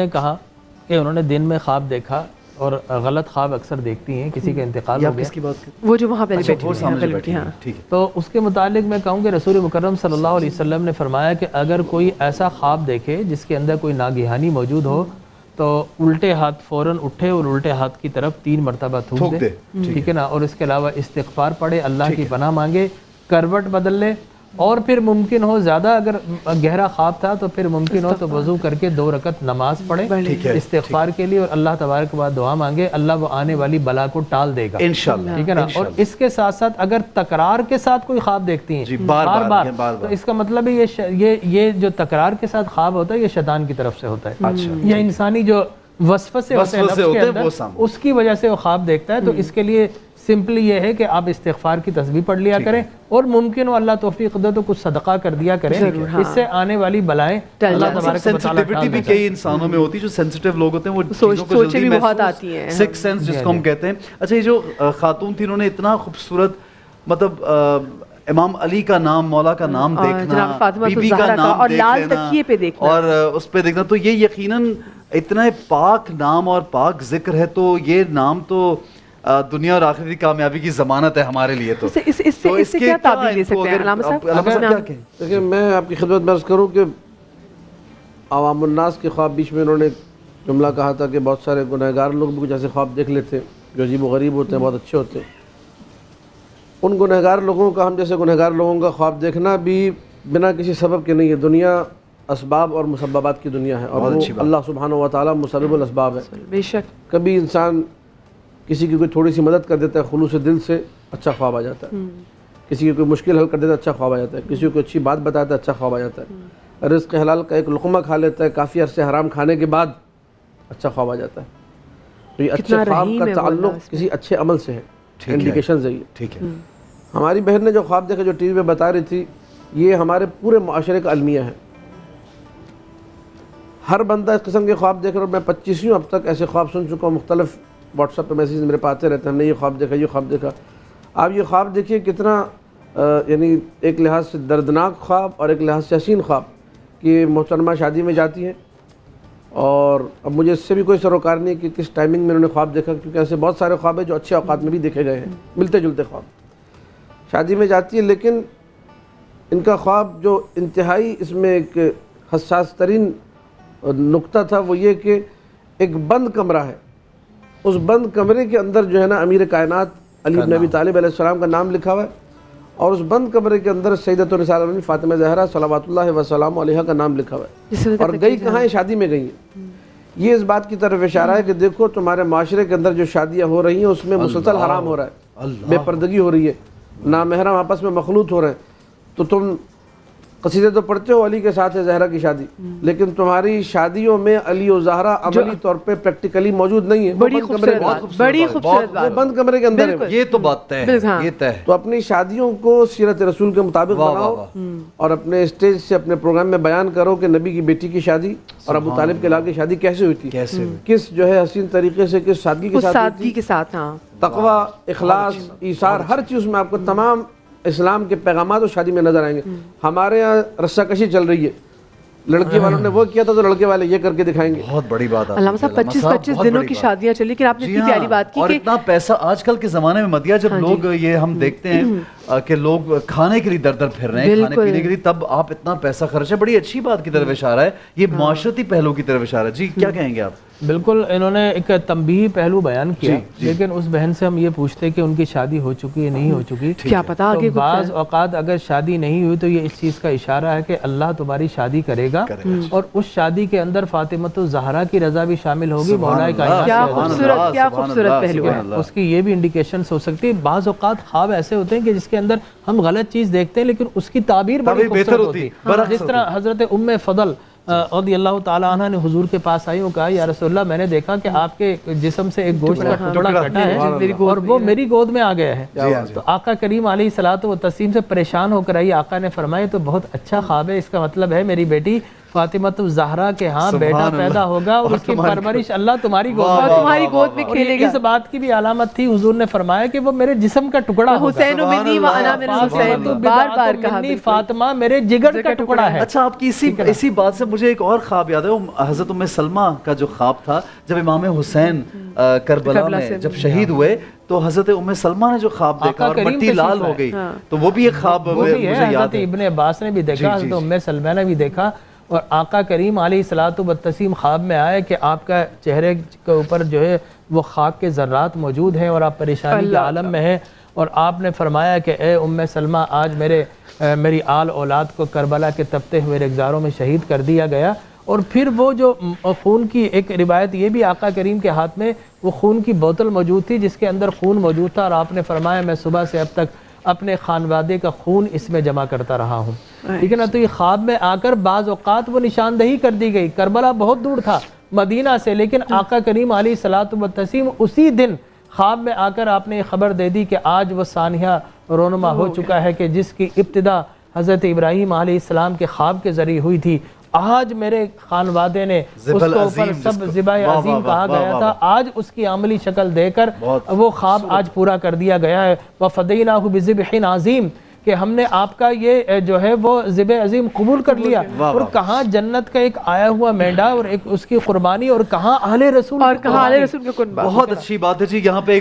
نے کہا کہ انہوں نے دن میں خواب دیکھا اور غلط خواب اکثر دیکھتی ہیں، کسی کا انتقال ہو گیا، وہ جو وہاں پہلے بیٹھی ہیں، تو اس کے متعلق میں کہوں کہ رسول مکرم صلی اللہ علیہ وسلم نے فرمایا کہ اگر کوئی ایسا خواب دیکھے جس کے اندر کوئی ناگہانی موجود ہو تو الٹے ہاتھ فوراً اٹھے اور الٹے ہاتھ کی طرف 3 مرتبہ تھوک دے، ٹھیک ہے نا، اور اس کے علاوہ استغفار پڑھے، اللہ کی پناہ مانگے، کروٹ بدل لے، اور پھر ممکن ہو زیادہ اگر گہرا خواب تھا تو پھر ممکن ہو تو وضو کر کے 2 رکعت نماز پڑھے استغفار کے لیے، اور اللہ تبارک و تعالی دعا مانگے، اللہ وہ آنے والی بلا کو ٹال دے گا انشاءاللہ، ٹھیک ہے نا۔ اور اس کے ساتھ ساتھ اگر تکرار کے ساتھ کوئی خواب دیکھتی ہیں بار بار تو اس کا مطلب ہے یہ جو تکرار کے ساتھ خواب ہوتا ہے یہ شیطان کی طرف سے ہوتا ہے، یہ انسانی جو وسوسے ہوتے ہیں نفس کے اندر اس کی وجہ سے وہ خواب دیکھتا ہے۔ تو اس کے لیے سمپلی یہ ہے کہ آپ استغفار کی تسبیح پڑھ لیا کریں، اور ممکن ہو اللہ توفیق دے تو کچھ صدقہ کر دیا کریں، اس سے آنے والی بلائیں اللہ تبارک و تعالی سینسٹیوٹی بھی کئی انسانوں میں ہوتی ہے، جو سینسٹیو لوگ ہوتے ہیں وہ چیزوں کو جلدی بہت آتی ہیں، سکس سینس جس کو ہم کہتے ہیں۔ اچھا، یہ جو خاتون تھی انہوں نے اتنا خوبصورت مطلب امام علی کا نام، مولا کا نام دیکھنا، بی بی کا نام دیکھنا اور اس پہ دیکھنا، تو یہ یقیناً اتنا پاک نام اور پاک ذکر ہے، تو یہ نام تو دنیا اور آخرت کی کامیابی کی ضمانت ہے ہمارے لیے۔ تو اس سے کیا تعبیر دے سکتے ہیں علامہ صاحب؟ دیکھیں، میں آپ کی خدمت میں عرض کروں کہ عوام الناس کے خواب، بیچ میں انہوں نے جملہ کہا تھا کہ بہت سارے گنہگار لوگ بھی کچھ ایسے خواب دیکھ لیتے ہیں جو عجیب و غریب ہوتے ہیں، بہت اچھے ہوتے ہیں۔ ان گنہگار لوگوں کا، ہم جیسے گنہگار لوگوں کا خواب دیکھنا بھی بنا کسی سبب کے نہیں ہے۔ دنیا اسباب اور مسببات کی دنیا ہے، اور اللہ سبحانہ و تعالیٰ مسبب الاسباب ہے۔ بے شک کبھی انسان کسی کی کوئی تھوڑی سی مدد کر دیتا ہے، خلوص دل سے اچھا خواب آ جاتا ہے، کسی کی کوئی مشکل حل کر دیتا ہے اچھا خواب آ جاتا ہے، کسی کو اچھی بات بتاتا ہے اچھا خواب آ جاتا ہے، رزق حلال کا ایک لقمہ کھا لیتا ہے، کافی عرصے حرام کھانے کے بعد اچھا خواب آ جاتا ہے۔ تو یہ اچھے خواب کا تعلق کسی اچھے عمل سے ہے، انڈیکیشنز ہے یہ، ٹھیک ہے۔ ہماری بہن نے جو خواب دیکھا، جو ٹی وی پہ بتا رہی تھی، یہ ہمارے پورے معاشرے کا المیہ ہے۔ ہر بندہ اس قسم کے خواب دیکھ رہا ہے، میں 25 اب تک ایسے خواب سن چکا ہوں، مختلف واٹس ایپ پہ میسیج میرے پاس آتے رہتے ہیں، ہم نے یہ خواب دیکھا، یہ خواب دیکھا۔ آپ یہ خواب دیکھیے کتنا یعنی ایک لحاظ سے دردناک خواب اور ایک لحاظ سے حسین خواب کہ محترمہ شادی میں جاتی ہیں، اور اب مجھے اس سے بھی کوئی سروکار نہیں کہ کس ٹائمنگ میں انہوں نے خواب دیکھا، کیونکہ ایسے بہت سارے خواب ہیں جو اچھے اوقات میں بھی دیکھے گئے ہیں، ملتے جلتے خواب۔ شادی میں جاتی ہے، لیکن ان کا خواب جو انتہائی اس میں ایک حساس ترین نقطہ تھا وہ یہ کہ ایک بند کمرہ ہے، اس بند کمرے کے اندر جو ہے نا امیر کائنات علی بن ابی طالب علیہ السلام کا نام لکھا ہوا ہے، اور اس بند کمرے کے اندر سیدۃ النساء العالمین فاطمہ زہرا صلوات اللہ وسلام علیہا کا نام لکھا ہوا ہے، اور گئی کہاں ہے؟ شادی میں گئی ہیں۔ یہ اس بات کی طرف اشارہ ہے کہ دیکھو تمہارے معاشرے کے اندر جو شادیاں ہو رہی ہیں اس میں مسلسل حرام ہو رہا ہے، بے پردگی ہو رہی ہے، نامحرم آپس میں مخلوط ہو رہے ہیں۔ تو تم قصیدے تو پڑھتے ہو علی کے ساتھ ہے زہرا کی شادی، لیکن تمہاری شادیوں میں علی و زہرا عملی طور پہ پریکٹیکلی موجود نہیں ہے، بڑی خوبصورت بات، بند کمرے کے اندر ہے، یہ تو بات طے ہے، یہ طے ہے۔ تو اپنی شادیوں کو سیرت رسول کے مطابق بناؤ، اور اپنے اسٹیج سے اپنے پروگرام میں بیان کرو کہ نبی کی بیٹی کی شادی اور ابو طالب کے علاقے کی شادی کیسے ہوئی تھی، کس جو ہے حسین طریقے سے، کس سادگی کے ساتھ، تقوی، اخلاص، ایثار، ہر چیز میں آپ کو تمام اسلام کے پیغامات اور شادی میں نظر آئیں گے۔ ہمارے یہاں رسہ کشی چل رہی ہے، لڑکے والوں نے وہ کیا تھا تو لڑکے والے یہ کر کے دکھائیں گے۔ بہت بڑی بات ہے علامہ صاحب، 25 دنوں کی شادیاں چلی، لیکن آپ نے اتنی پیاری بات کی اور اتنا پیسہ آج کل کے زمانے میں مدیہ، جب لوگ یہ ہم دیکھتے ہیں کہ لوگ کھانے کے لیے در در پھر رہے ہیں، کھانے پینے کے لیے، تب آپ اتنا پیسہ خرچ ہے، بڑی اچھی بات کی طرف اشارہ ہے، یہ معاشرتی پہلو کی طرف اشارہ ہے۔ جی کیا کہیں گے آپ؟ بالکل، انہوں نے ایک تنبیہی پہلو بیان کیا، لیکن اس بہن سے ہم یہ پوچھتے کہ ان کی شادی ہو چکی ہے نہیں ہو چکی، کیا پتہ آگے کچھ ہے۔ بعض اوقات اگر شادی نہیں ہوئی تو یہ اس چیز کا اشارہ ہے کہ اللہ تمہاری شادی کرے گا، اور اس شادی کے اندر فاطمۃ الزہرا کی رضا بھی شامل ہوگی، مولا کائنات، کیا خوبصورت پہلو ہے، اس کی یہ بھی انڈیکیشنز ہو سکتی ہے۔ بعض اوقات خواب ایسے ہوتے ہیں کہ جس کے اندر ہم غلط چیز دیکھتے ہیں لیکن اس کی تعبیر بڑی خوبصورت ہوتی ہے، جس طرح حضرت ام فضل رضی اللہ تعالیٰ عنہ نے حضور کے پاس آئی اور کہا یا رسول اللہ، میں نے دیکھا کہ آپ کے جسم سے ایک گوشت کا ٹکڑا کٹا ہے اور وہ میری گود میں آ گیا ہے۔ تو آقا کریم علیہ الصلوۃ والتسلیم سے پریشان ہو کر آئی، آقا نے فرمایا تو بہت اچھا خواب ہے، اس کا مطلب ہے میری بیٹی فاطمۃ الزہرا کے ہاں بیٹا پیدا ہوگا اور اس کی پرورش اللہ تمہاری گود اور تمہاری گود میں کھیلے گا. اس بات کی بھی علامت تھی حضور نے فرمایا کہ وہ میرے جسم کا ٹکڑا ہوگا. حسین منی و انا من حسین بار بار کہا. فاطمہ میرے جگر کا ٹکڑا ہے. اچھا آپ کی اسی بات سے مجھے ایک اور خواب یاد ہے. حضرت ام سلمہ کا جو خواب تھا جب امام حسین کربلا میں جب شہید ہوئے تو حضرت ام سلمہ نے جو خواب دیکھا اور مٹی لال ہو گئی تو وہ بھی ایک خواب مجھے یاد حضرت ابن عباس نے بھی دیکھا, حضرت ام سلمہ نے بھی دیکھا, اور آقا کریم علیہ الصلوۃ والتسلیم خواب میں آئے کہ آپ کا چہرے کے اوپر جو ہے وہ خاک کے ذرات موجود ہیں اور آپ پریشانی کے عالم میں ہیں, اور آپ نے فرمایا کہ اے ام سلمہ آج میری آل اولاد کو کربلا کے تپتے ہوئے ریگزاروں میں شہید کر دیا گیا. اور پھر وہ جو خون کی ایک روایت یہ بھی آقا کریم کے ہاتھ میں وہ خون کی بوتل موجود تھی جس کے اندر خون موجود تھا, اور آپ نے فرمایا میں صبح سے اب تک اپنے خانوادے کا خون اس میں جمع کرتا رہا ہوں. ٹھیک ہے نا. تو یہ خواب میں آ کر بعض اوقات وہ نشاندہی کر دی گئی. کربلا بہت دور تھا مدینہ سے, لیکن آقا کریم علیہ الصلوۃ والتسلیم اسی دن خواب میں آ کر آپ نے یہ خبر دے دی کہ آج وہ سانحہ رونما ہو چکا ہے کہ جس کی ابتدا حضرت ابراہیم علیہ السلام کے خواب کے ذریعے ہوئی تھی. آج میرے خانوادے نے اس کو اوپر سب ذبح عظیم کہا گیا تھا, آج اس کی عملی شکل دے کر وہ خواب آج پورا کر دیا گیا ہے. وَفَدَيْنَاهُ بِذِبْحٍ عَظِيمٍ کہ ہم نے آپ کا یہ جو ہے وہ ذبح عظیم قبول کر لیا. اور کہاں جنت کا ایک آیا ہوا مینڈا اور ایک اس کی قربانی, اور کہاں اہل رسول اور کہاں اہل رسول کے قربان. بہت اچھی بات ہے جی. یہاں پہ